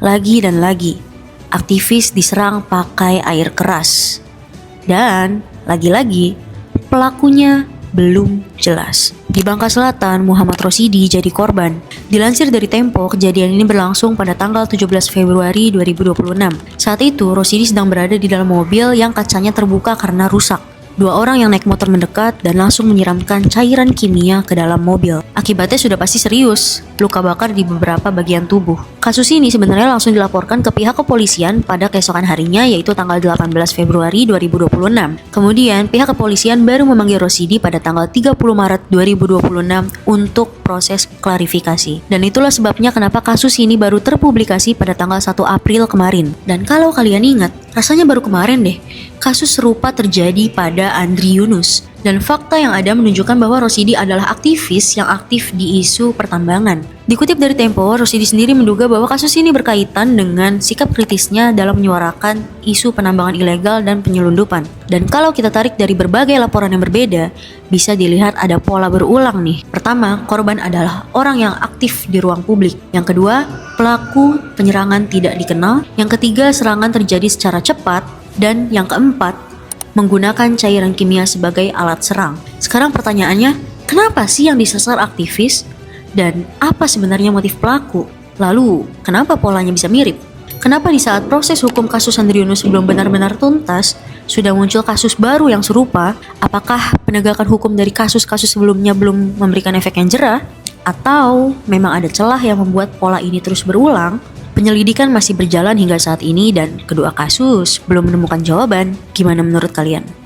lagi dan lagi. Aktivis diserang pakai air keras. Dan lagi-lagi pelakunya belum jelas. Di Bangka Selatan, Muhammad Rosidi jadi korban. Dilansir dari Tempo, kejadian ini berlangsung pada tanggal 17 Februari 2026. Saat itu, Rosidi sedang berada di dalam mobil yang kacanya terbuka karena rusak. Dua orang yang naik motor mendekat dan langsung menyiramkan cairan kimia ke dalam mobil. Akibatnya sudah pasti serius, luka bakar di beberapa bagian tubuh. Kasus ini sebenarnya langsung dilaporkan ke pihak kepolisian pada keesokan harinya, yaitu tanggal 18 Februari 2026. Kemudian pihak kepolisian baru memanggil Rosidi pada tanggal 30 Maret 2026 untuk proses klarifikasi. Dan itulah sebabnya kenapa kasus ini baru terpublikasi pada tanggal 1 April kemarin. Dan kalau kalian ingat, rasanya baru kemarin deh, kasus serupa terjadi pada Andri Yunus. Dan fakta yang ada menunjukkan bahwa Rosidi adalah aktivis yang aktif di isu pertambangan. Dikutip dari Tempo, Rosidi sendiri menduga bahwa kasus ini berkaitan dengan sikap kritisnya dalam menyuarakan isu penambangan ilegal dan penyelundupan. Dan kalau kita tarik dari berbagai laporan yang berbeda, bisa dilihat ada pola berulang nih. Pertama, korban adalah orang yang aktif di ruang publik. Yang kedua, pelaku penyerangan tidak dikenal. Yang ketiga, serangan terjadi secara cepat. Dan yang keempat, menggunakan cairan kimia sebagai alat serang. Sekarang pertanyaannya, kenapa sih yang disasar aktivis? Dan apa sebenarnya motif pelaku? Lalu, kenapa polanya bisa mirip? Kenapa di saat proses hukum kasus Andri Yunus belum benar-benar tuntas, sudah muncul kasus baru yang serupa? Apakah penegakan hukum dari kasus-kasus sebelumnya belum memberikan efek yang jerah? Atau memang ada celah yang membuat pola ini terus berulang? Penyelidikan masih berjalan hingga saat ini dan kedua kasus belum menemukan jawaban. Gimana menurut kalian?